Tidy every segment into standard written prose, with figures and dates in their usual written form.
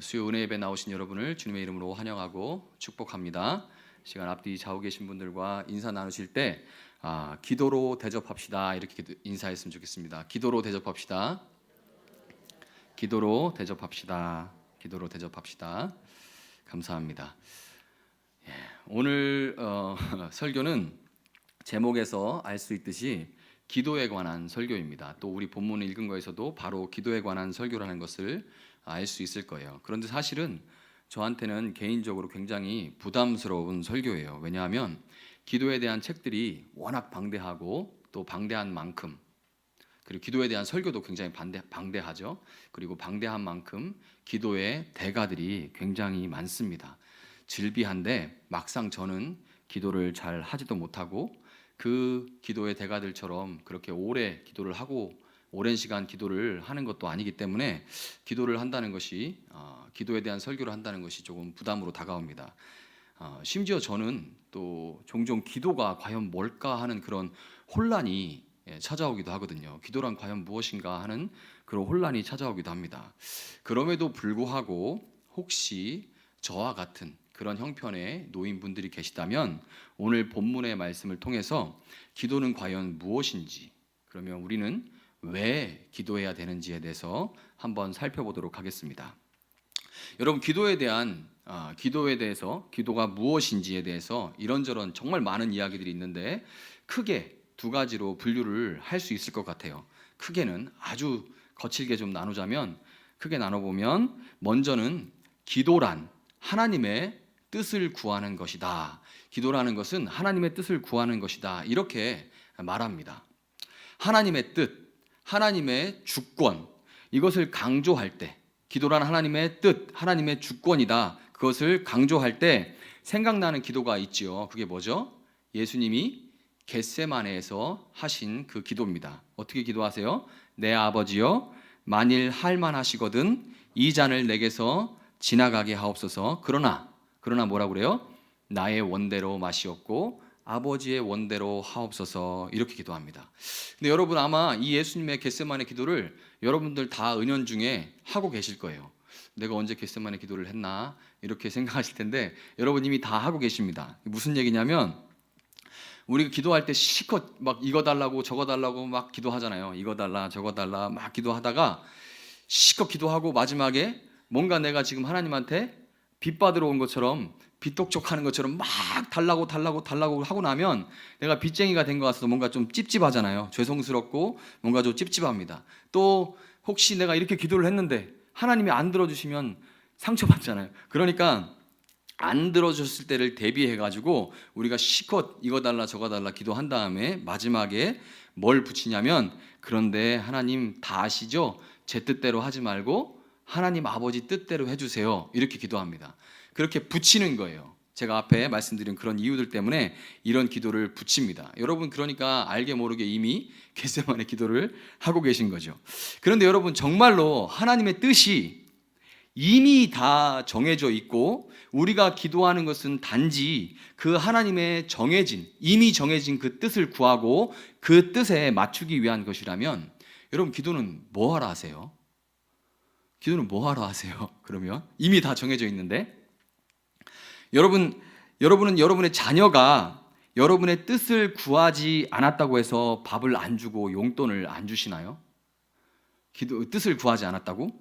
수요 은혜 예배 나오신 여러분을 주님의 이름으로 환영하고 축복합니다. 시간 앞뒤 좌우 계신 분들과 인사 나누실 때 기도로 대접합시다 이렇게 인사했으면 좋겠습니다. 기도로 대접합시다. 기도로 대접합시다. 기도로 대접합시다. 감사합니다. 오늘 설교는 제목에서 알 수 있듯이 기도에 관한 설교입니다. 또 우리 본문을 읽은 거에서도 바로 기도에 관한 설교라는 것을 알 수 있을 거예요. 그런데 사실은 저한테는 개인적으로 굉장히 부담스러운 설교예요. 왜냐하면 기도에 대한 책들이 워낙 방대하고 또 방대한 만큼, 그리고 기도에 대한 설교도 굉장히 방대하죠. 그리고 방대한 만큼 기도의 대가들이 굉장히 많습니다. 질비한데 막상 저는 기도를 잘 하지도 못하고 그 기도의 대가들처럼 그렇게 오래 기도를 하고 오랜 시간 기도를 하는 것도 아니기 때문에 기도를 한다는 것이 기도에 대한 설교를 한다는 것이 조금 부담으로 다가옵니다. 심지어 저는 또 종종 기도가 과연 뭘까 하는 그런 혼란이 찾아오기도 하거든요. 기도란 과연 무엇인가 하는 그런 혼란이 찾아오기도 합니다. 그럼에도 불구하고 혹시 저와 같은 그런 형편의 노인분들이 계시다면 오늘 본문의 말씀을 통해서 기도는 과연 무엇인지, 그러면 우리는 왜 기도해야 되는지에 대해서 한번 살펴보도록 하겠습니다. 여러분, 기도에 대해서 기도가 무엇인지에 대해서 이런저런 정말 많은 이야기들이 있는데 크게 두 가지로 분류를 할 수 있을 것 같아요. 크게는 아주 거칠게 좀 나누자면, 크게 나눠보면 먼저는 기도란 하나님의 뜻을 구하는 것이다. 기도라는 것은 하나님의 뜻을 구하는 것이다. 이렇게 말합니다. 하나님의 뜻, 하나님의 주권, 이것을 강조할 때, 기도란 하나님의 뜻, 하나님의 주권이다. 그것을 강조할 때 생각나는 기도가 있지요. 그게 뭐죠? 예수님이 겟세마네에서 하신 그 기도입니다. 어떻게 기도하세요? 내 아버지여, 만일 할 만하시거든 이 잔을 내게서 지나가게 하옵소서. 그러나 뭐라고 그래요? 나의 원대로 마시옵고 아버지의 원대로 하옵소서. 이렇게 기도합니다. 근데 여러분, 아마 이 예수님의 겟세마네 기도를 여러분들 다 은연중에 하고 계실 거예요. 내가 언제 겟세마네 기도를 했나 이렇게 생각하실 텐데 여러분 이미 다 하고 계십니다. 무슨 얘기냐면, 우리가 기도할 때 실컷 막 이거 달라고 저거 달라고 막 기도하잖아요. 이거 달라 저거 달라 막 기도하다가 실컷 기도하고 마지막에 뭔가 내가 지금 하나님한테 빚 받으러 온 것처럼, 빚독촉하는 것처럼 막 달라고 하고 나면 내가 빚쟁이가 된 것 같아서 뭔가 좀 찝찝하잖아요. 죄송스럽고 뭔가 좀 찝찝합니다. 또 혹시 내가 이렇게 기도를 했는데 하나님이 안 들어주시면 상처받잖아요. 그러니까 안 들어줬을 때를 대비해가지고 우리가 실컷 이거 달라 저거 달라 기도한 다음에 마지막에 뭘 붙이냐면, 그런데 하나님 다 아시죠? 제 뜻대로 하지 말고 하나님 아버지 뜻대로 해주세요. 이렇게 기도합니다. 그렇게 붙이는 거예요. 제가 앞에 말씀드린 그런 이유들 때문에 이런 기도를 붙입니다. 여러분, 그러니까 알게 모르게 이미 겟세마네 기도를 하고 계신 거죠. 그런데 여러분, 정말로 하나님의 뜻이 이미 다 정해져 있고 우리가 기도하는 것은 단지 그 하나님의 이미 정해진 그 뜻을 구하고 그 뜻에 맞추기 위한 것이라면, 여러분, 기도는 뭐 하러 하세요? 기도는 뭐 하러 하세요? 그러면 이미 다 정해져 있는데, 여러분은 여러분의 자녀가 여러분의 뜻을 구하지 않았다고 해서 밥을 안 주고 용돈을 안 주시나요? 뜻을 구하지 않았다고?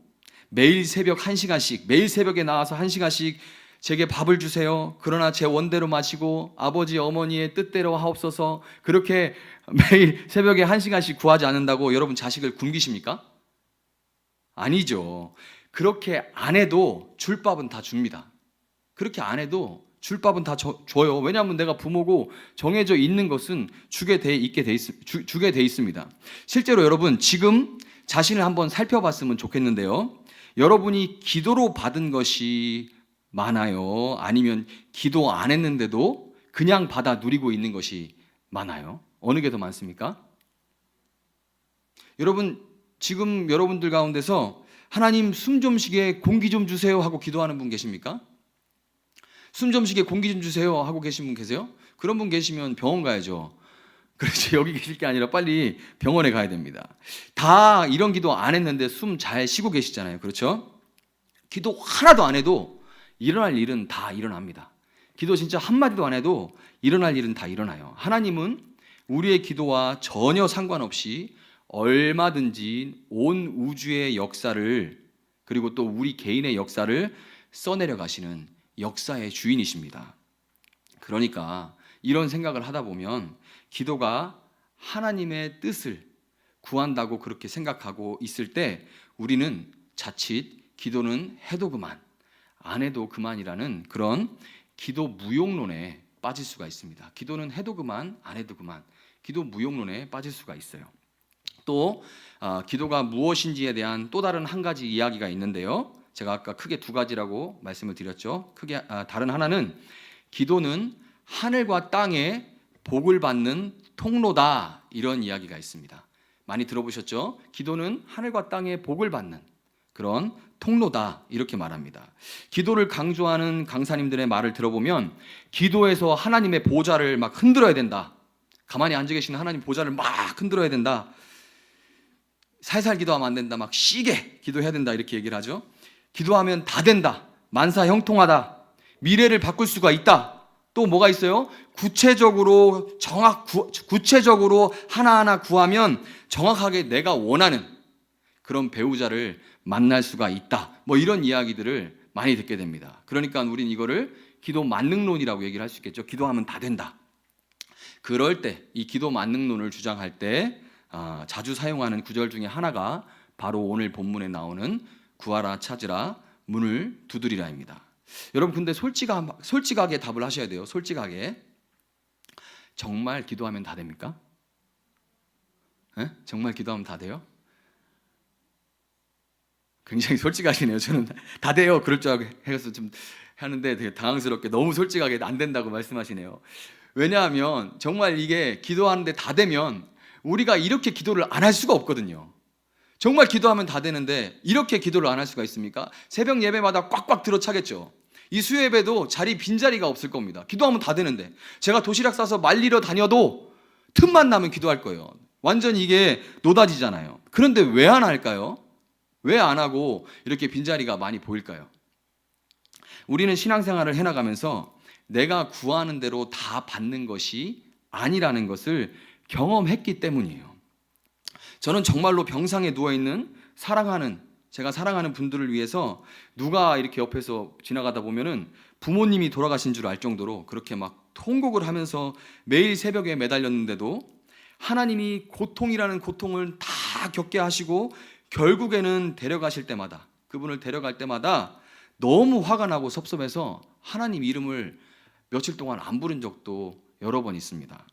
매일 새벽 1시간씩, 매일 새벽에 나와서 1시간씩 제게 밥을 주세요. 그러나 제 원대로 마시고 아버지 어머니의 뜻대로 하옵소서. 그렇게 매일 새벽에 1시간씩 구하지 않는다고 여러분 자식을 굶기십니까? 아니죠. 그렇게 안 해도 줄 밥은 다 줍니다. 그렇게 안 해도 줄 밥은 다 줘요. 왜냐하면 내가 부모고 정해져 있는 것은 주게 돼 있습니다. 실제로 여러분, 지금 자신을 한번 살펴봤으면 좋겠는데요. 여러분이 기도로 받은 것이 많아요? 아니면 기도 안 했는데도 그냥 받아 누리고 있는 것이 많아요? 어느 게 더 많습니까? 여러분, 지금 여러분들 가운데서 하나님 숨 좀 쉬게 공기 좀 주세요 하고 기도하는 분 계십니까? 숨 좀 쉬게 공기 좀 주세요 하고 계신 분 계세요? 그런 분 계시면 병원 가야죠. 그렇죠. 여기 계실 게 아니라 빨리 병원에 가야 됩니다. 다 이런 기도 안 했는데 숨 잘 쉬고 계시잖아요. 그렇죠? 기도 하나도 안 해도 일어날 일은 다 일어납니다. 기도 진짜 한마디도 안 해도 일어날 일은 다 일어나요. 하나님은 우리의 기도와 전혀 상관없이 얼마든지 온 우주의 역사를, 그리고 또 우리 개인의 역사를 써내려 가시는 역사의 주인이십니다. 그러니까 이런 생각을 하다 보면 기도가 하나님의 뜻을 구한다고 그렇게 생각하고 있을 때 우리는 자칫 기도는 해도 그만, 안 해도 그만이라는 그런 기도 무용론에 빠질 수가 있습니다. 기도는 해도 그만, 안 해도 그만, 기도 무용론에 빠질 수가 있어요. 또 기도가 무엇인지에 대한 또 다른 한 가지 이야기가 있는데요. 제가 아까 크게 두 가지라고 말씀을 드렸죠. 크게 다른 하나는 기도는 하늘과 땅에 복을 받는 통로다, 이런 이야기가 있습니다. 많이 들어보셨죠? 기도는 하늘과 땅에 복을 받는 그런 통로다, 이렇게 말합니다. 기도를 강조하는 강사님들의 말을 들어보면 기도에서 하나님의 보좌를 막 흔들어야 된다, 가만히 앉아 계시는 하나님 보좌를 막 흔들어야 된다, 살살 기도하면 안 된다, 막 시게 기도해야 된다, 이렇게 얘기를 하죠. 기도하면 다 된다, 만사 형통하다, 미래를 바꿀 수가 있다. 또 뭐가 있어요? 구체적으로 하나하나 구하면 정확하게 내가 원하는 그런 배우자를 만날 수가 있다, 뭐 이런 이야기들을 많이 듣게 됩니다. 그러니까 우리는 이거를 기도 만능론이라고 얘기를 할 수 있겠죠. 기도하면 다 된다. 그럴 때 이 기도 만능론을 주장할 때 자주 사용하는 구절 중에 하나가 바로 오늘 본문에 나오는 구하라 찾으라 문을 두드리라입니다. 여러분, 근데 솔직하게 답을 하셔야 돼요. 솔직하게. 정말 기도하면 다 됩니까? 네? 정말 기도하면 다 돼요? 굉장히 솔직하시네요. 저는 다 돼요 그럴 줄 알고 해서 좀 하는데 되게 당황스럽게 너무 솔직하게 안 된다고 말씀하시네요. 왜냐하면 정말 이게 기도하는데 다 되면 우리가 이렇게 기도를 안 할 수가 없거든요. 정말 기도하면 다 되는데 이렇게 기도를 안 할 수가 있습니까? 새벽 예배마다 꽉꽉 들어차겠죠. 이 수요 예배도 빈자리가 없을 겁니다. 기도하면 다 되는데 제가 도시락 싸서 말리러 다녀도 틈만 나면 기도할 거예요. 완전 이게 노다지잖아요. 그런데 왜 안 할까요? 왜 안 하고 이렇게 빈자리가 많이 보일까요? 우리는 신앙생활을 해나가면서 내가 구하는 대로 다 받는 것이 아니라는 것을 경험했기 때문이에요. 저는 정말로 병상에 누워있는 제가 사랑하는 분들을 위해서 누가 이렇게 옆에서 지나가다 보면은 부모님이 돌아가신 줄 알 정도로 그렇게 막 통곡을 하면서 매일 새벽에 매달렸는데도 하나님이 고통이라는 고통을 다 겪게 하시고 결국에는 그분을 데려갈 때마다 너무 화가 나고 섭섭해서 하나님 이름을 며칠 동안 안 부른 적도 여러 번 있습니다.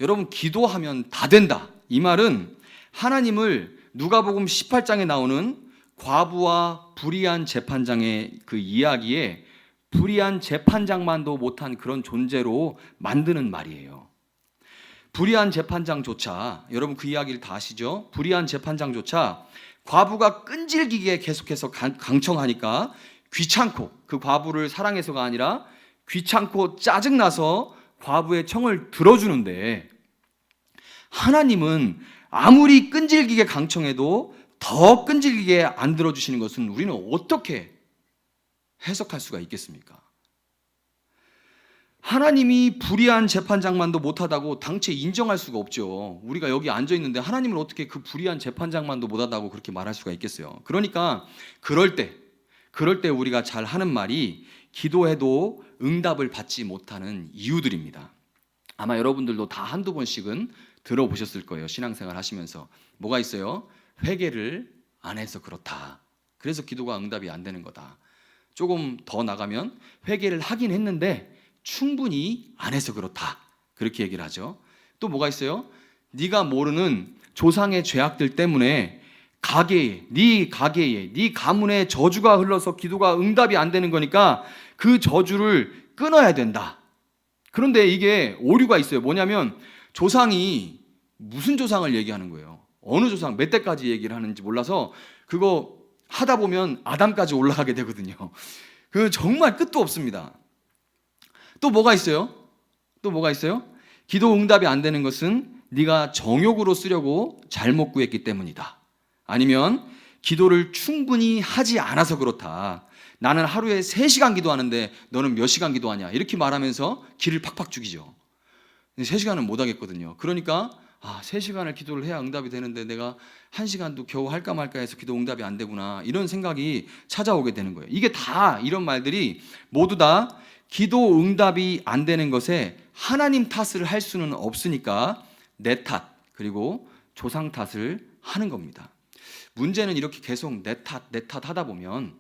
여러분, 기도하면 다 된다, 이 말은 하나님을 누가복음 18장에 나오는 과부와 불의한 재판장의 그 이야기에 불의한 재판장만도 못한 그런 존재로 만드는 말이에요. 불의한 재판장조차, 여러분 그 이야기를 다 아시죠? 불의한 재판장조차 과부가 끈질기게 계속해서 강청하니까 귀찮고, 그 과부를 사랑해서가 아니라 귀찮고 짜증나서 과부의 청을 들어주는데, 하나님은 아무리 끈질기게 강청해도 더 끈질기게 안 들어주시는 것은 우리는 어떻게 해석할 수가 있겠습니까? 하나님이 불의한 재판장만도 못하다고 당체 인정할 수가 없죠. 우리가 여기 앉아있는데 하나님을 어떻게 그 불의한 재판장만도 못하다고 그렇게 말할 수가 있겠어요. 그러니까 그럴 때 우리가 잘 하는 말이 기도해도 응답을 받지 못하는 이유들입니다. 아마 여러분들도 다 한두 번씩은 들어보셨을 거예요. 신앙생활 하시면서. 뭐가 있어요? 회개를 안 해서 그렇다, 그래서 기도가 응답이 안 되는 거다. 조금 더 나가면 회개를 하긴 했는데 충분히 안 해서 그렇다, 그렇게 얘기를 하죠. 또 뭐가 있어요? 네가 모르는 조상의 죄악들 때문에 네 가게에 네 가문에 저주가 흘러서 기도가 응답이 안 되는 거니까 그 저주를 끊어야 된다. 그런데 이게 오류가 있어요. 뭐냐면 조상이 무슨 조상을 얘기하는 거예요. 어느 조상, 몇 대까지 얘기를 하는지 몰라서 그거 하다 보면 아담까지 올라가게 되거든요. 그 정말 끝도 없습니다. 또 뭐가 있어요? 기도 응답이 안 되는 것은 네가 정욕으로 쓰려고 잘못 구했기 때문이다. 아니면 기도를 충분히 하지 않아서 그렇다. 나는 하루에 3시간 기도하는데 너는 몇 시간 기도하냐? 이렇게 말하면서 기를 팍팍 죽이죠. 3시간은 못 하겠거든요. 그러니까 3시간을 기도를 해야 응답이 되는데 내가 1시간도 겨우 할까 말까 해서 기도 응답이 안 되구나, 이런 생각이 찾아오게 되는 거예요. 이게 다, 이런 말들이 모두 다 기도 응답이 안 되는 것에 하나님 탓을 할 수는 없으니까 내 탓, 그리고 조상 탓을 하는 겁니다. 문제는 이렇게 계속 내 탓 하다 보면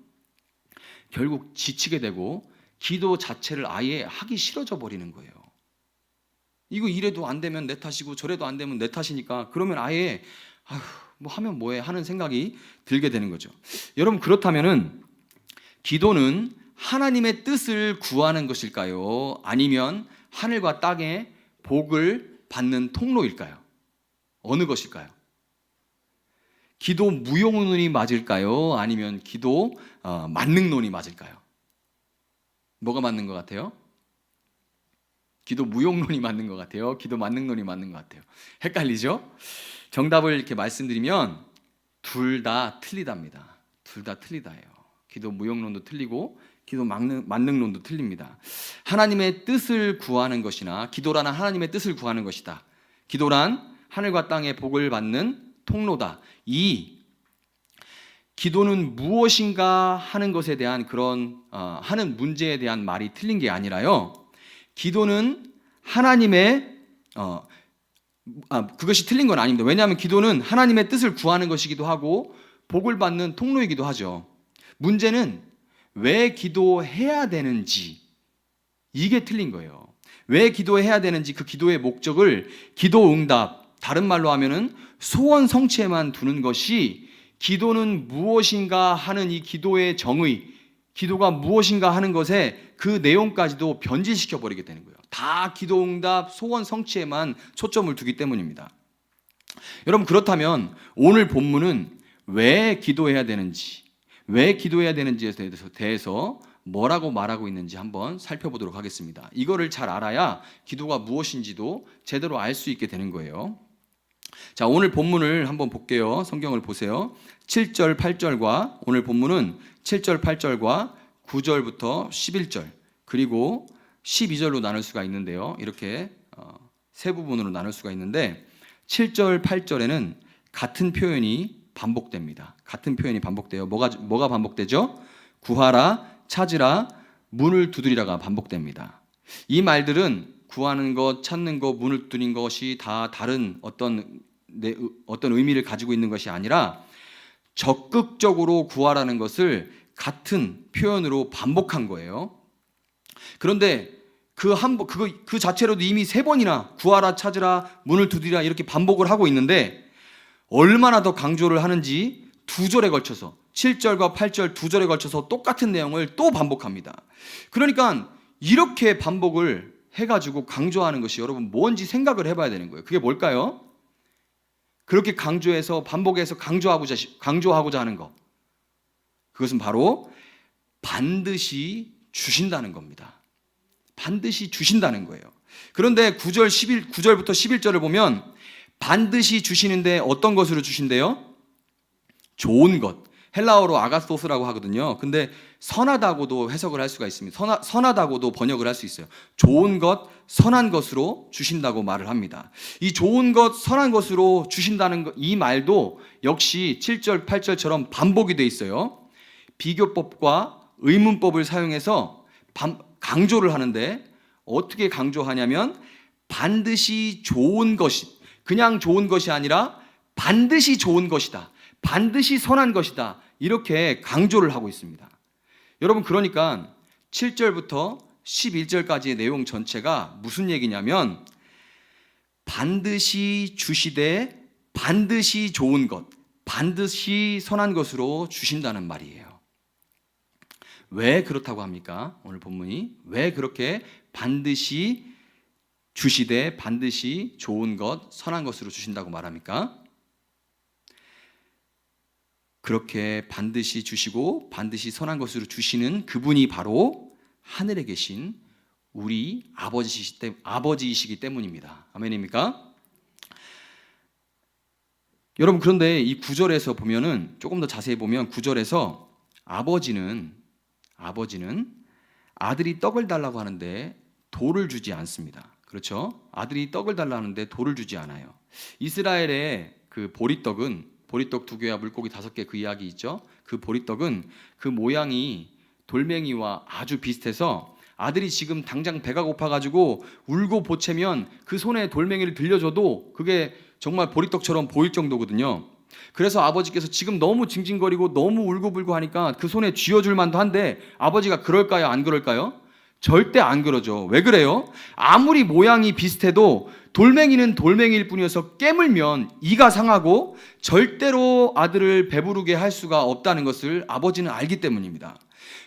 결국 지치게 되고 기도 자체를 아예 하기 싫어져 버리는 거예요. 이거 이래도 안 되면 내 탓이고 저래도 안 되면 내 탓이니까, 그러면 아예 뭐 하면 뭐해 하는 생각이 들게 되는 거죠. 여러분, 그렇다면은 기도는 하나님의 뜻을 구하는 것일까요? 아니면 하늘과 땅의 복을 받는 통로일까요? 어느 것일까요? 기도 무용론이 맞을까요? 아니면 기도 만능론이 맞을까요? 뭐가 맞는 것 같아요? 기도 무용론이 맞는 것 같아요? 기도 만능론이 맞는 것 같아요? 헷갈리죠? 정답을 이렇게 말씀드리면 둘 다 틀리답니다. 둘 다 틀리다예요. 기도 무용론도 틀리고 기도 만능론도 틀립니다. 하나님의 뜻을 구하는 것이나 기도란 하나님의 뜻을 구하는 것이다. 기도란 하늘과 땅의 복을 받는 통로다. 이 기도는 무엇인가 하는 것에 대한 그런 하는 문제에 대한 말이 틀린 게 아니라요, 기도는 하나님의 그것이 틀린 건 아닙니다. 왜냐하면 기도는 하나님의 뜻을 구하는 것이기도 하고 복을 받는 통로이기도 하죠. 문제는 왜 기도해야 되는지, 이게 틀린 거예요. 왜 기도해야 되는지, 그 기도의 목적을 기도 응답, 다른 말로 하면은 소원 성취에만 두는 것이 기도는 무엇인가 하는 이 기도의 정의, 기도가 무엇인가 하는 것에 그 내용까지도 변질시켜 버리게 되는 거예요. 다 기도 응답, 소원 성취에만 초점을 두기 때문입니다. 여러분, 그렇다면 오늘 본문은 왜 기도해야 되는지, 왜 기도해야 되는지에 대해서 뭐라고 말하고 있는지 한번 살펴보도록 하겠습니다. 이거를 잘 알아야 기도가 무엇인지도 제대로 알 수 있게 되는 거예요. 자, 오늘 본문을 한번 볼게요. 성경을 보세요. 7절, 8절과 오늘 본문은 7절, 8절과 9절부터 11절 그리고 12절로 나눌 수가 있는데요. 이렇게 세 부분으로 나눌 수가 있는데 7절, 8절에는 같은 표현이 반복됩니다. 같은 표현이 반복돼요. 뭐가 반복되죠? 구하라, 찾으라, 문을 두드리라가 반복됩니다. 이 말들은 구하는 것, 찾는 것, 문을 두드리는 것이 다 다른 어떤 의미를 가지고 있는 것이 아니라 적극적으로 구하라는 것을 같은 표현으로 반복한 거예요. 그런데 그 자체로도 이미 3번이나 구하라, 찾으라, 문을 두드리라 이렇게 반복을 하고 있는데 얼마나 더 강조를 하는지 2절에 걸쳐서 7절과 8절 2절에 걸쳐서 똑같은 내용을 또 반복합니다. 그러니까 이렇게 반복을 해가지고 강조하는 것이 여러분 뭔지 생각을 해봐야 되는 거예요. 그게 뭘까요? 그렇게 강조해서 반복해서 강조하고자 하는 것, 그것은 바로 반드시 주신다는 겁니다. 반드시 주신다는 거예요. 그런데 9절부터 11절을 보면 반드시 주시는데 어떤 것으로 주신대요? 좋은 것, 헬라어로 아가토스라고 하거든요. 근데 선하다고도 해석을 할 수가 있습니다. 선하다고도 번역을 할 수 있어요. 좋은 것, 선한 것으로 주신다고 말을 합니다. 이 좋은 것, 선한 것으로 주신다는 것, 이 말도 역시 7절, 8절처럼 반복이 돼 있어요. 비교법과 의문법을 사용해서 강조를 하는데 어떻게 강조하냐면 반드시 좋은 것이, 그냥 좋은 것이 아니라 반드시 좋은 것이다, 반드시 선한 것이다, 이렇게 강조를 하고 있습니다. 여러분, 그러니까 7절부터 11절까지의 내용 전체가 무슨 얘기냐면 반드시 주시되 반드시 좋은 것, 반드시 선한 것으로 주신다는 말이에요. 왜 그렇다고 합니까? 오늘 본문이 왜 그렇게 반드시 주시되 반드시 좋은 것, 선한 것으로 주신다고 말합니까? 그렇게 반드시 주시고 반드시 선한 것으로 주시는 그분이 바로 하늘에 계신 우리 아버지이시기 때문입니다. 아멘입니까? 여러분, 그런데 이 9절에서 보면은, 조금 더 자세히 보면 9절에서 아버지는 아들이 떡을 달라고 하는데 돌을 주지 않습니다. 그렇죠? 아들이 떡을 달라는데 돌을 주지 않아요. 이스라엘의 그 보리떡은, 보리떡 2개와 물고기 5개 그 이야기 있죠? 그 보리떡은 그 모양이 돌멩이와 아주 비슷해서 아들이 지금 당장 배가 고파가지고 울고 보채면 그 손에 돌멩이를 들려줘도 그게 정말 보리떡처럼 보일 정도거든요. 그래서 아버지께서 지금 너무 징징거리고 너무 울고불고 하니까 그 손에 쥐어줄 만도 한데, 아버지가 그럴까요? 안 그럴까요? 절대 안 그러죠. 왜 그래요? 아무리 모양이 비슷해도 돌멩이는 돌멩이일 뿐이어서 깨물면 이가 상하고 절대로 아들을 배부르게 할 수가 없다는 것을 아버지는 알기 때문입니다.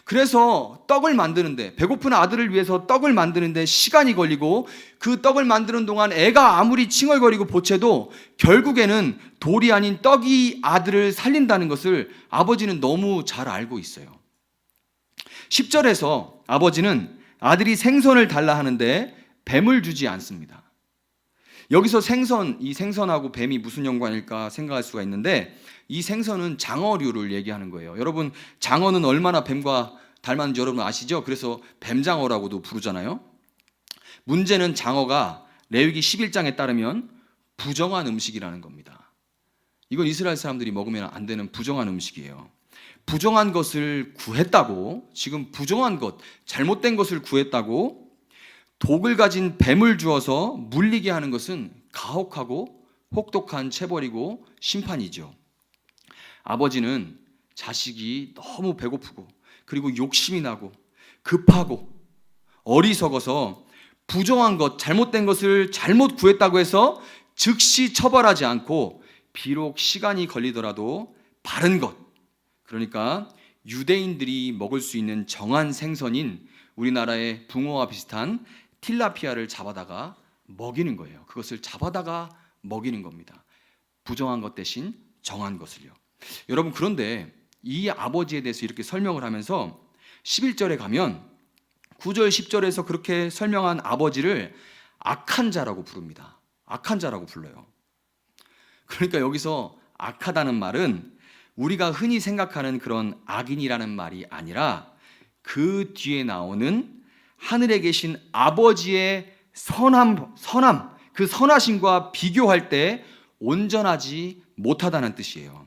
그래서 떡을 만드는데, 배고픈 아들을 위해서 떡을 만드는데 시간이 걸리고, 그 떡을 만드는 동안 애가 아무리 칭얼거리고 보채도 결국에는 돌이 아닌 떡이 아들을 살린다는 것을 아버지는 너무 잘 알고 있어요. 10절에서 아버지는 아들이 생선을 달라 하는데 뱀을 주지 않습니다. 여기서 이 생선하고 뱀이 무슨 연관일까 생각할 수가 있는데, 이 생선은 장어류를 얘기하는 거예요. 여러분, 장어는 얼마나 뱀과 닮았는지 여러분 아시죠? 그래서 뱀장어라고도 부르잖아요. 문제는 장어가 레위기 11장에 따르면 부정한 음식이라는 겁니다. 이건 이스라엘 사람들이 먹으면 안 되는 부정한 음식이에요. 부정한 것을 구했다고, 지금 부정한 것, 잘못된 것을 구했다고 독을 가진 뱀을 주어서 물리게 하는 것은 가혹하고 혹독한 체벌이고 심판이죠. 아버지는 자식이 너무 배고프고, 그리고 욕심이 나고 급하고 어리석어서 부정한 것, 잘못된 것을 잘못 구했다고 해서 즉시 처벌하지 않고, 비록 시간이 걸리더라도 바른 것, 그러니까 유대인들이 먹을 수 있는 정한 생선인 우리나라의 붕어와 비슷한 틸라피아를 잡아다가 먹이는 거예요. 그것을 잡아다가 먹이는 겁니다. 부정한 것 대신 정한 것을요. 여러분, 그런데 이 아버지에 대해서 이렇게 설명을 하면서 11절에 가면 9절 10절에서 그렇게 설명한 아버지를 악한 자라고 부릅니다. 악한 자라고 불러요. 그러니까 여기서 악하다는 말은 우리가 흔히 생각하는 그런 악인이라는 말이 아니라, 그 뒤에 나오는 하늘에 계신 아버지의 선함, 그 선하심과 비교할 때 온전하지 못하다는 뜻이에요.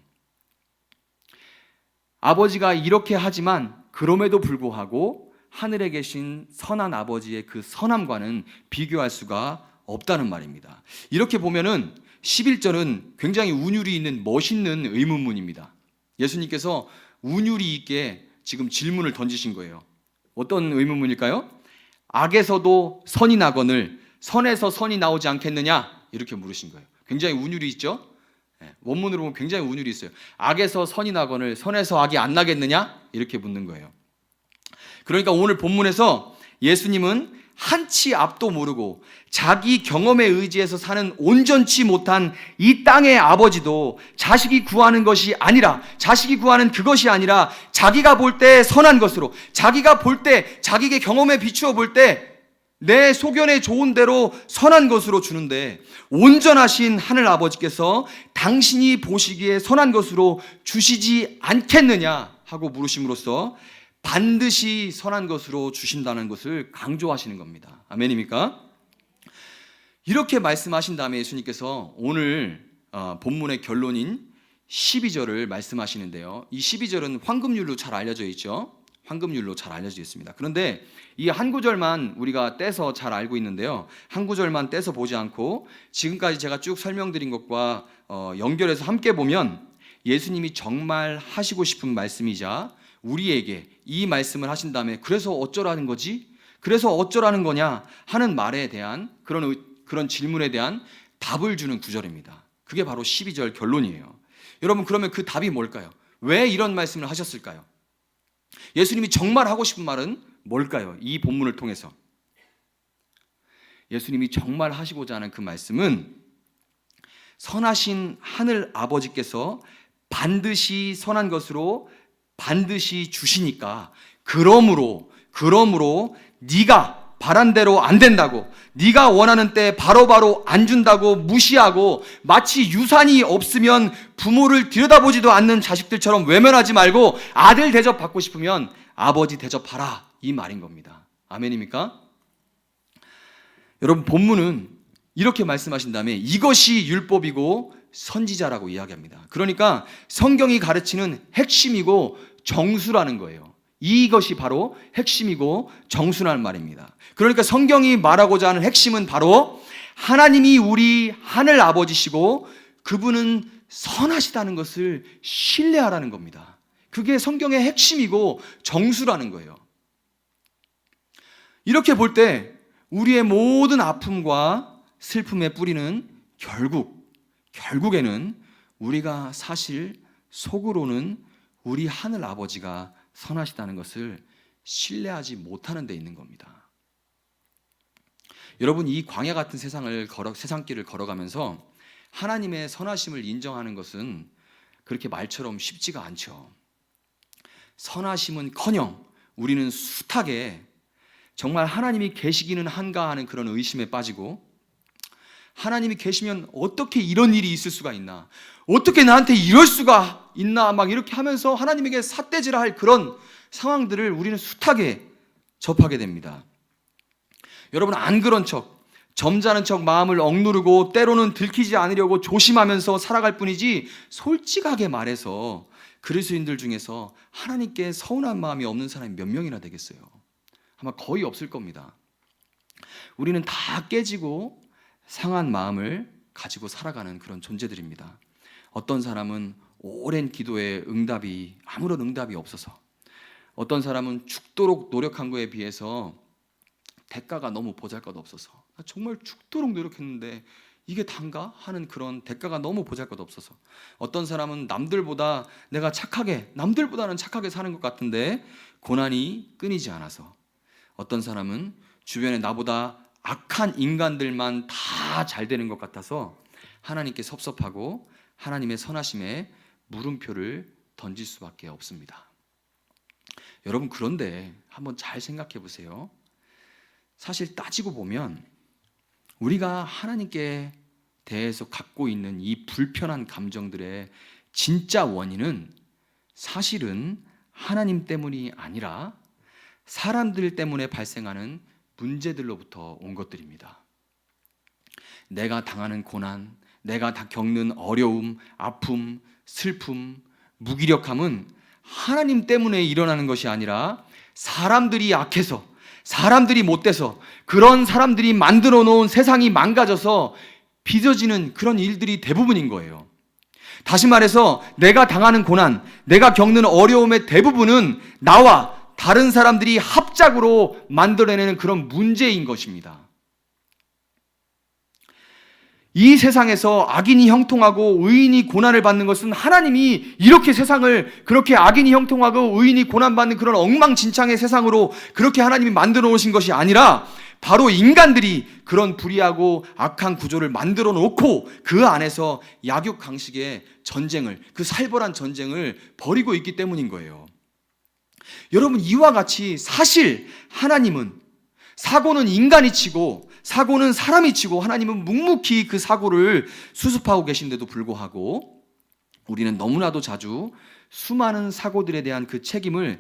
아버지가 이렇게 하지만 그럼에도 불구하고 하늘에 계신 선한 아버지의 그 선함과는 비교할 수가 없다는 말입니다. 이렇게 보면은 11절은 굉장히 운율이 있는 멋있는 의문문입니다. 예수님께서 운율이 있게 지금 질문을 던지신 거예요. 어떤 의문문일까요? 악에서도 선이 나거늘 선에서 선이 나오지 않겠느냐? 이렇게 물으신 거예요. 굉장히 운율이 있죠? 원문으로 보면 굉장히 운율이 있어요. 악에서 선이 나거늘 선에서 악이 안 나겠느냐? 이렇게 묻는 거예요. 그러니까 오늘 본문에서 예수님은 한치 앞도 모르고 자기 경험에 의지해서 사는 온전치 못한 이 땅의 아버지도 자식이 구하는 것이 아니라, 자식이 구하는 그것이 아니라 자기가 볼 때 선한 것으로, 자기가 볼 때, 자기의 경험에 비추어 볼 때 내 소견에 좋은 대로 선한 것으로 주는데, 온전하신 하늘 아버지께서 당신이 보시기에 선한 것으로 주시지 않겠느냐 하고 물으심으로써 반드시 선한 것으로 주신다는 것을 강조하시는 겁니다. 아멘입니까? 이렇게 말씀하신 다음에 예수님께서 오늘 본문의 결론인 12절을 말씀하시는데요. 이 12절은 황금률로 잘 알려져 있죠. 황금률로 잘 알려져 있습니다. 그런데 이 한 구절만 우리가 떼서 잘 알고 있는데요. 한 구절만 떼서 보지 않고 지금까지 제가 쭉 설명드린 것과 연결해서 함께 보면 예수님이 정말 하시고 싶은 말씀이자 우리에게 이 말씀을 하신 다음에 그래서 어쩌라는 거지? 그래서 어쩌라는 거냐? 하는 말에 대한 그런 질문에 대한 답을 주는 구절입니다. 그게 바로 12절 결론이에요. 여러분, 그러면 그 답이 뭘까요? 왜 이런 말씀을 하셨을까요? 예수님이 정말 하고 싶은 말은 뭘까요? 이 본문을 통해서 예수님이 정말 하시고자 하는 그 말씀은 선하신 하늘 아버지께서 반드시 선한 것으로 반드시 주시니까, 그러므로 네가 바란 대로 안 된다고, 네가 원하는 때 바로바로 안 준다고 무시하고 마치 유산이 없으면 부모를 들여다보지도 않는 자식들처럼 외면하지 말고 아들 대접받고 싶으면 아버지 대접하라, 이 말인 겁니다. 아멘입니까? 여러분, 본문은 이렇게 말씀하신 다음에 이것이 율법이고 선지자라고 이야기합니다. 그러니까 성경이 가르치는 핵심이고 정수라는 거예요. 이것이 바로 핵심이고 정수라는 말입니다. 그러니까 성경이 말하고자 하는 핵심은 바로 하나님이 우리 하늘 아버지시고 그분은 선하시다는 것을 신뢰하라는 겁니다. 그게 성경의 핵심이고 정수라는 거예요. 이렇게 볼 때 우리의 모든 아픔과 슬픔의 뿌리는 결국에는 우리가 사실 속으로는 우리 하늘 아버지가 선하시다는 것을 신뢰하지 못하는 데 있는 겁니다. 여러분, 이 광야 같은 세상길을 걸어가면서 하나님의 선하심을 인정하는 것은 그렇게 말처럼 쉽지가 않죠. 선하심은커녕 우리는 숱하게 정말 하나님이 계시기는 한가 하는 그런 의심에 빠지고, 하나님이 계시면 어떻게 이런 일이 있을 수가 있나, 어떻게 나한테 이럴 수가 있나, 막 이렇게 하면서 하나님에게 삿대질을 할 그런 상황들을 우리는 숱하게 접하게 됩니다. 여러분, 안 그런 척, 점잖은 척 마음을 억누르고 때로는 들키지 않으려고 조심하면서 살아갈 뿐이지, 솔직하게 말해서 그리스도인들 중에서 하나님께 서운한 마음이 없는 사람이 몇 명이나 되겠어요? 아마 거의 없을 겁니다. 우리는 다 깨지고 상한 마음을 가지고 살아가는 그런 존재들입니다. 어떤 사람은 오랜 기도에 아무런 응답이 없어서, 어떤 사람은 죽도록 노력한 거에 비해서 대가가 너무 보잘것없어서, 정말 죽도록 노력했는데 이게 단가 하는 그런 대가가 너무 보잘것없어서, 어떤 사람은 남들보다는 착하게 사는 것 같은데 고난이 끊이지 않아서, 어떤 사람은 주변에 나보다 악한 인간들만 다 잘 되는 것 같아서 하나님께 섭섭하고 하나님의 선하심에 물음표를 던질 수밖에 없습니다. 여러분, 그런데 한번 잘 생각해 보세요. 사실 따지고 보면 우리가 하나님께 대해서 갖고 있는 이 불편한 감정들의 진짜 원인은 사실은 하나님 때문이 아니라 사람들 때문에 발생하는 문제들로부터 온 것들입니다. 내가 당하는 고난, 내가 겪는 어려움, 아픔, 슬픔, 무기력함은 하나님 때문에 일어나는 것이 아니라 사람들이 약해서, 사람들이 못돼서, 그런 사람들이 만들어 놓은 세상이 망가져서 빚어지는 그런 일들이 대부분인 거예요. 다시 말해서 내가 당하는 고난, 내가 겪는 어려움의 대부분은 나와 다른 사람들이 합작으로 만들어내는 그런 문제인 것입니다. 이 세상에서 악인이 형통하고 의인이 고난을 받는 것은 하나님이 이렇게 세상을 그렇게 악인이 형통하고 의인이 고난받는 그런 엉망진창의 세상으로 그렇게 하나님이 만들어 놓으신 것이 아니라 바로 인간들이 그런 불의하고 악한 구조를 만들어 놓고 그 안에서 약육강식의 전쟁을, 그 살벌한 전쟁을 벌이고 있기 때문인 거예요. 여러분, 이와 같이 사실 하나님은, 사고는 인간이 치고 사고는 사람이 치고 하나님은 묵묵히 그 사고를 수습하고 계신데도 불구하고 우리는 너무나도 자주 수많은 사고들에 대한 그 책임이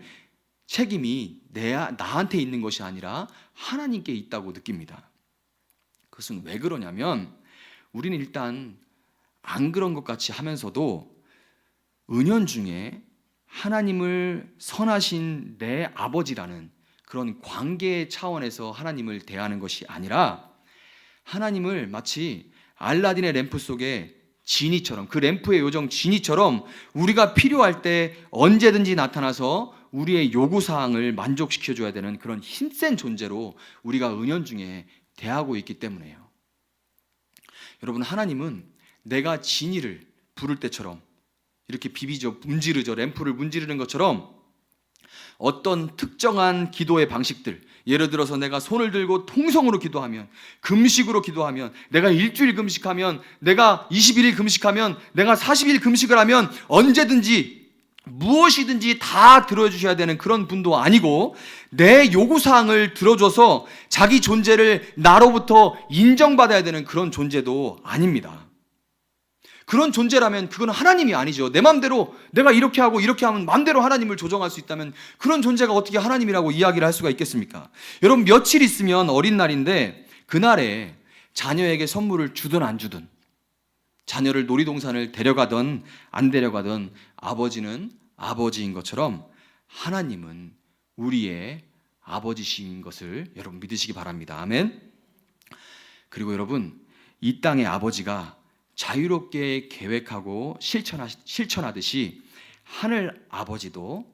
나한테 있는 것이 아니라 하나님께 있다고 느낍니다. 그것은 왜 그러냐면 우리는 일단 안 그런 것 같이 하면서도 은연중에 하나님을 선하신 내 아버지라는 그런 관계의 차원에서 하나님을 대하는 것이 아니라 하나님을 마치 알라딘의 램프 속에 지니처럼, 그 램프의 요정 지니처럼 우리가 필요할 때 언제든지 나타나서 우리의 요구사항을 만족시켜줘야 되는 그런 힘센 존재로 우리가 은연중에 대하고 있기 때문에요. 여러분, 하나님은 내가 지니를 부를 때처럼 이렇게 문지르죠. 램프를 문지르는 것처럼 어떤 특정한 기도의 방식들, 예를 들어서 내가 손을 들고 통성으로 기도하면, 금식으로 기도하면, 내가 일주일 금식하면, 내가 21일 금식하면, 내가 40일 금식을 하면 언제든지 무엇이든지 다 들어주셔야 되는 그런 분도 아니고, 내 요구사항을 들어줘서 자기 존재를 나로부터 인정받아야 되는 그런 존재도 아닙니다. 그런 존재라면 그건 하나님이 아니죠. 내 맘대로 내가 이렇게 하고 이렇게 하면 맘대로 하나님을 조정할 수 있다면 그런 존재가 어떻게 하나님이라고 이야기를 할 수가 있겠습니까? 여러분, 며칠 있으면 어린 날인데, 그날에 자녀에게 선물을 주든 안 주든, 자녀를 놀이동산을 데려가든 안 데려가든 아버지는 아버지인 것처럼 하나님은 우리의 아버지신 것을 여러분 믿으시기 바랍니다. 아멘. 그리고 여러분, 이 땅의 아버지가 자유롭게 계획하고 실천하듯이 하늘 아버지도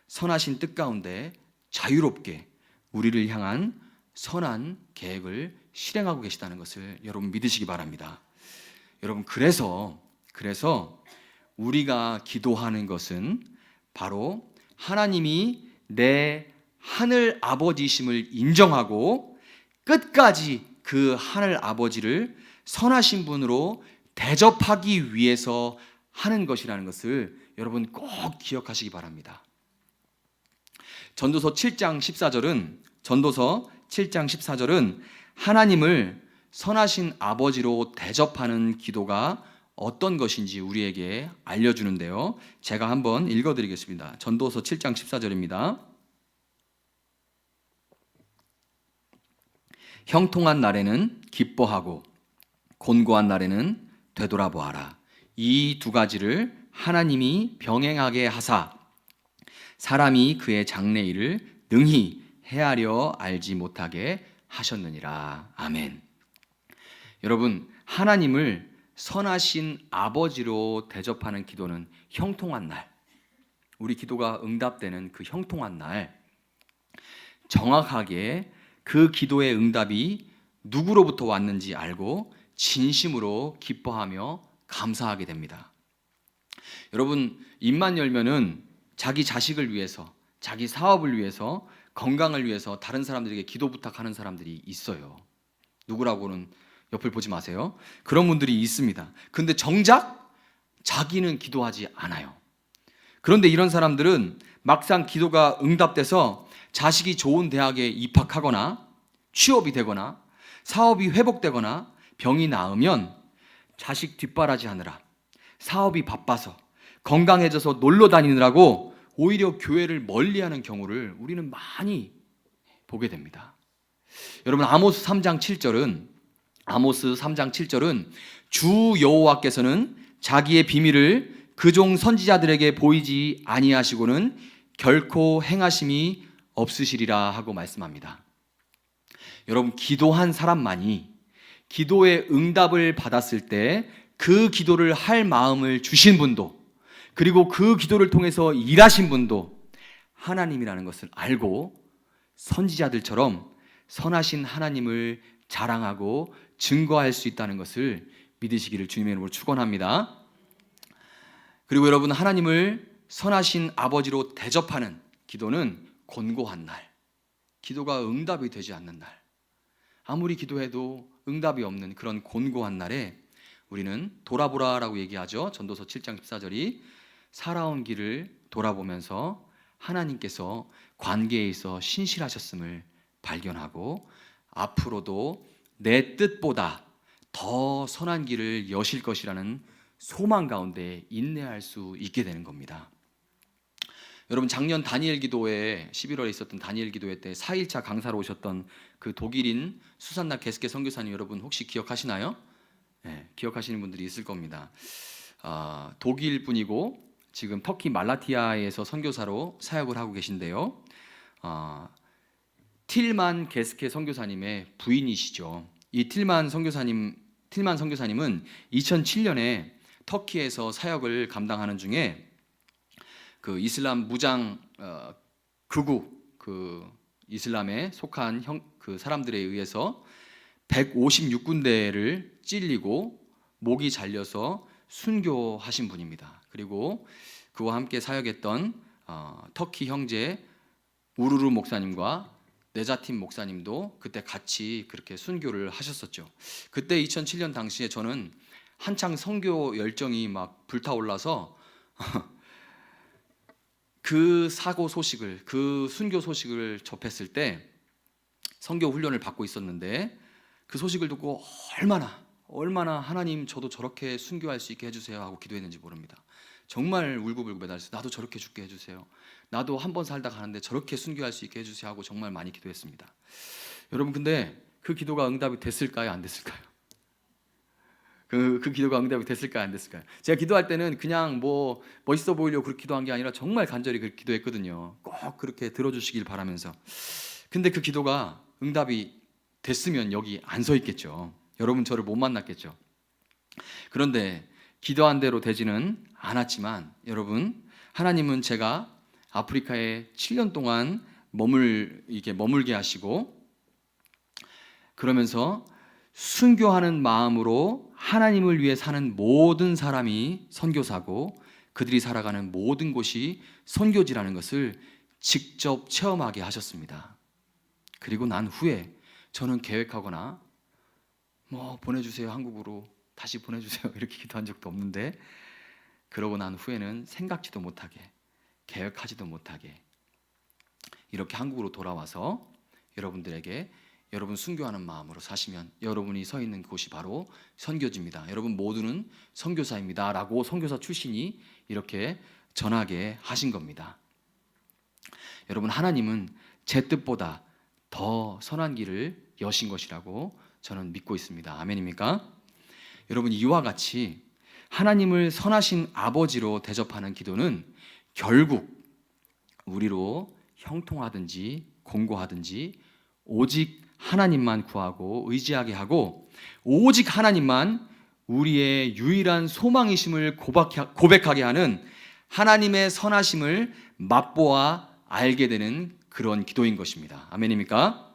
선하신 뜻 가운데 자유롭게 우리를 향한 선한 계획을 실행하고 계시다는 것을 여러분 믿으시기 바랍니다. 여러분, 그래서 우리가 기도하는 것은 바로 하나님이 내 하늘 아버지심을 인정하고 끝까지 그 하늘 아버지를 선하신 분으로 대접하기 위해서 하는 것이라는 것을 여러분 꼭 기억하시기 바랍니다. 전도서 7장 14절은 하나님을 선하신 아버지로 대접하는 기도가 어떤 것인지 우리에게 알려주는데요. 제가 한번 읽어드리겠습니다. 전도서 7장 14절입니다. 형통한 날에는 기뻐하고 곤고한 날에는 되돌아보아라. 이 두 가지를 하나님이 병행하게 하사 사람이 그의 장래일을 능히 헤아려 알지 못하게 하셨느니라. 아멘. 여러분, 하나님을 선하신 아버지로 대접하는 기도는 형통한 날, 우리 기도가 응답되는 그 형통한 날, 정확하게 그 기도의 응답이 누구로부터 왔는지 알고 진심으로 기뻐하며 감사하게 됩니다. 여러분, 입만 열면은 자기 자식을 위해서, 자기 사업을 위해서, 건강을 위해서 다른 사람들에게 기도 부탁하는 사람들이 있어요. 누구라고는 옆을 보지 마세요. 그런 분들이 있습니다. 근데 정작 자기는 기도하지 않아요. 그런데 이런 사람들은 막상 기도가 응답돼서 자식이 좋은 대학에 입학하거나 취업이 되거나 사업이 회복되거나 병이 나으면 자식 뒷바라지 하느라, 사업이 바빠서, 건강해져서 놀러 다니느라고 오히려 교회를 멀리하는 경우를 우리는 많이 보게 됩니다. 여러분, 아모스 3장 7절은 주 여호와께서는 자기의 비밀을 그종 선지자들에게 보이지 아니하시고는 결코 행하심이 없으시리라 하고 말씀합니다. 여러분, 기도한 사람만이 기도의 응답을 받았을 때 그 기도를 할 마음을 주신 분도, 그리고 그 기도를 통해서 일하신 분도 하나님이라는 것을 알고 선지자들처럼 선하신 하나님을 자랑하고 증거할 수 있다는 것을 믿으시기를 주님의 이름으로 축원합니다. 그리고 여러분, 하나님을 선하신 아버지로 대접하는 기도는 곤고한 날, 기도가 응답이 되지 않는 날, 아무리 기도해도 응답이 없는 그런 곤고한 날에 우리는 돌아보라라고 얘기하죠. 전도서 7장 14절이 살아온 길을 돌아보면서 하나님께서 관계에 있어 신실하셨음을 발견하고 앞으로도 내 뜻보다 더 선한 길을 여실 것이라는 소망 가운데 인내할 수 있게 되는 겁니다. 여러분, 작년 다니엘 기도회, 11월에 있었던 다니엘 기도회 때 4일차 강사로 오셨던 그 독일인 수산나 게스케 선교사님, 여러분 혹시 기억하시나요? 네, 기억하시는 분들이 있을 겁니다. 독일 분이고 지금 터키 말라티아에서 선교사로 사역을 하고 계신데요. 틸만 게스케 선교사님의 부인이시죠. 이 틸만 선교사님은 2007년에 터키에서 사역을 감당하는 중에 그 이슬람 무장 극우, 그 이슬람에 속한 그 사람들에 의해서 156군데를 찔리고 목이 잘려서 순교하신 분입니다. 그리고 그와 함께 사역했던 터키 형제 우루루 목사님과 네자팀 목사님도 그때 같이 그렇게 순교를 하셨었죠. 그때 2007년 당시에 저는 한창 선교 열정이 막 불타올라서 그 사고 소식을, 그 순교 소식을 접했을 때 선교 훈련을 받고 있었는데 그 소식을 듣고 얼마나 하나님 저도 저렇게 순교할 수 있게 해주세요 하고 기도했는지 모릅니다. 정말 울고불고 매달려서 나도 저렇게 죽게 해주세요. 나도 한 번 살다 가는데 저렇게 순교할 수 있게 해주세요 하고 정말 많이 기도했습니다. 여러분, 근데 그 기도가 응답이 됐을까요? 안 됐을까요? 그 기도가 응답이 됐을까요? 안 됐을까요? 제가 기도할 때는 그냥 뭐 멋있어 보이려고 그렇게 기도한 게 아니라 정말 간절히 그렇게 기도했거든요. 꼭 그렇게 들어주시길 바라면서. 근데 그 기도가 응답이 됐으면 여기 안 서 있겠죠. 여러분 저를 못 만났겠죠. 그런데 기도한 대로 되지는 않았지만 여러분, 하나님은 제가 아프리카에 7년 동안 머물게 하시고 그러면서 순교하는 마음으로 하나님을 위해 사는 모든 사람이 선교사고 그들이 살아가는 모든 곳이 선교지라는 것을 직접 체험하게 하셨습니다. 그리고 난 후에 저는 계획하거나 보내주세요, 한국으로 다시 보내주세요 이렇게 기도한 적도 없는데, 그러고 난 후에는 생각지도 못하게, 계획하지도 못하게 이렇게 한국으로 돌아와서 여러분들에게 여러분 순교하는 마음으로 사시면 여러분이 서 있는 곳이 바로 선교지입니다. 여러분 모두는 선교사입니다 라고 선교사 출신이 이렇게 전하게 하신 겁니다. 여러분, 하나님은 제 뜻보다 더 선한 길을 여신 것이라고 저는 믿고 있습니다. 아멘입니까? 여러분, 이와 같이 하나님을 선하신 아버지로 대접하는 기도는 결국 우리로 형통하든지 공고하든지 오직 하나님만 구하고 의지하게 하고 오직 하나님만 우리의 유일한 소망이심을 고백하게 하는 하나님의 선하심을 맛보아 알게 되는 그런 기도인 것입니다. 아멘입니까?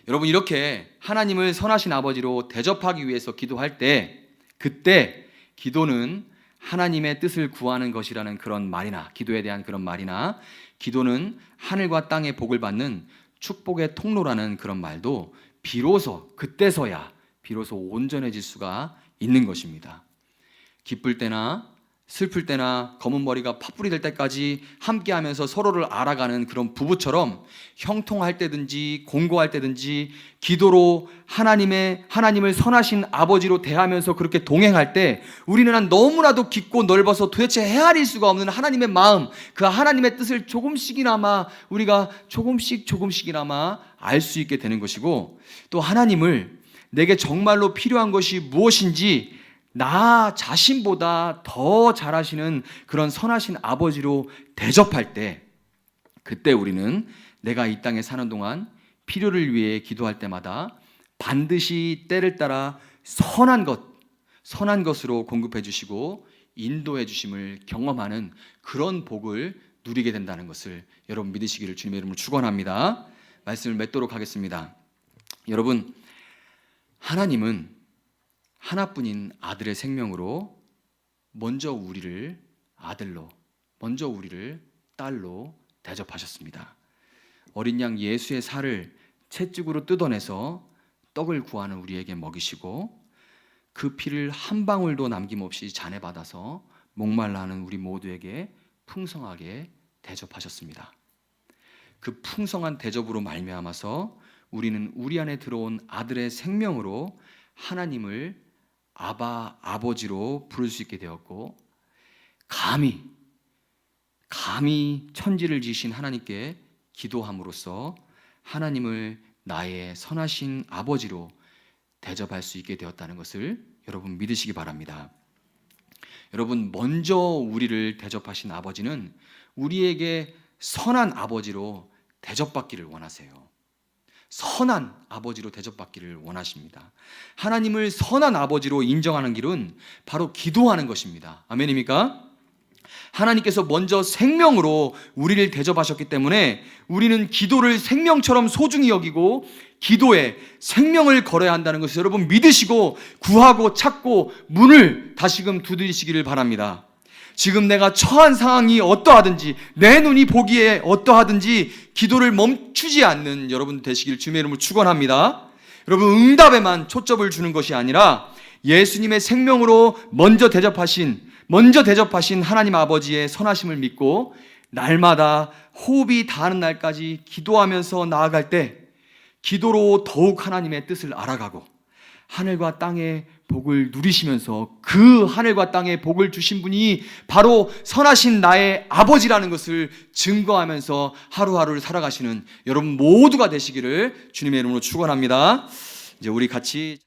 여러분, 이렇게 하나님을 선하신 아버지로 대접하기 위해서 기도할 때 그때 기도는 하나님의 뜻을 구하는 것이라는 그런 말이나 기도에 대한 그런 말이나 기도는 하늘과 땅의 복을 받는 축복의 통로라는 그런 말도 그때서야 비로소 온전해질 수가 있는 것입니다. 기쁠 때나 슬플 때나 검은 머리가 팥불이 될 때까지 함께하면서 서로를 알아가는 그런 부부처럼 형통할 때든지 공고할 때든지 기도로 하나님을 선하신 아버지로 대하면서 그렇게 동행할 때 우리는 너무나도 깊고 넓어서 도대체 헤아릴 수가 없는 하나님의 마음, 그 하나님의 뜻을 우리가 조금씩이나마 알 수 있게 되는 것이고, 또 하나님을 내게 정말로 필요한 것이 무엇인지 나 자신보다 더 잘하시는 그런 선하신 아버지로 대접할 때 그때 우리는 내가 이 땅에 사는 동안 필요를 위해 기도할 때마다 반드시 때를 따라 선한 것으로 공급해 주시고 인도해 주심을 경험하는 그런 복을 누리게 된다는 것을 여러분 믿으시기를 주님의 이름으로 축원합니다. 말씀을 맺도록 하겠습니다. 여러분, 하나님은 하나뿐인 아들의 생명으로 먼저 우리를 아들로, 먼저 우리를 딸로 대접하셨습니다. 어린 양 예수의 살을 채찍으로 뜯어내서 떡을 구하는 우리에게 먹이시고 그 피를 한 방울도 남김없이 잔해받아서 목말라 하는 우리 모두에게 풍성하게 대접하셨습니다. 그 풍성한 대접으로 말미암아서 우리는 우리 안에 들어온 아들의 생명으로 하나님을 아버지로 부를 수 있게 되었고, 감히 천지를 지으신 하나님께 기도함으로써 하나님을 나의 선하신 아버지로 대접할 수 있게 되었다는 것을 여러분 믿으시기 바랍니다. 여러분, 먼저 우리를 대접하신 아버지는 우리에게 선한 아버지로 대접받기를 원하세요. 선한 아버지로 대접받기를 원하십니다. 하나님을 선한 아버지로 인정하는 길은 바로 기도하는 것입니다. 아멘입니까? 하나님께서 먼저 생명으로 우리를 대접하셨기 때문에 우리는 기도를 생명처럼 소중히 여기고 기도에 생명을 걸어야 한다는 것을 여러분 믿으시고 구하고 찾고 문을 다시금 두드리시기를 바랍니다. 지금 내가 처한 상황이 어떠하든지 내 눈이 보기에 어떠하든지 기도를 멈추지 않는 여러분 되시길 주님의 이름으로 축원합니다. 여러분, 응답에만 초점을 주는 것이 아니라 예수님의 생명으로 먼저 대접하신 하나님 아버지의 선하심을 믿고 날마다 호흡이 닿는 날까지 기도하면서 나아갈 때 기도로 더욱 하나님의 뜻을 알아가고 하늘과 땅의 복을 누리시면서 그 하늘과 땅의 복을 주신 분이 바로 선하신 나의 아버지라는 것을 증거하면서 하루하루를 살아가시는 여러분 모두가 되시기를 주님의 이름으로 축원합니다. 이제 우리 같이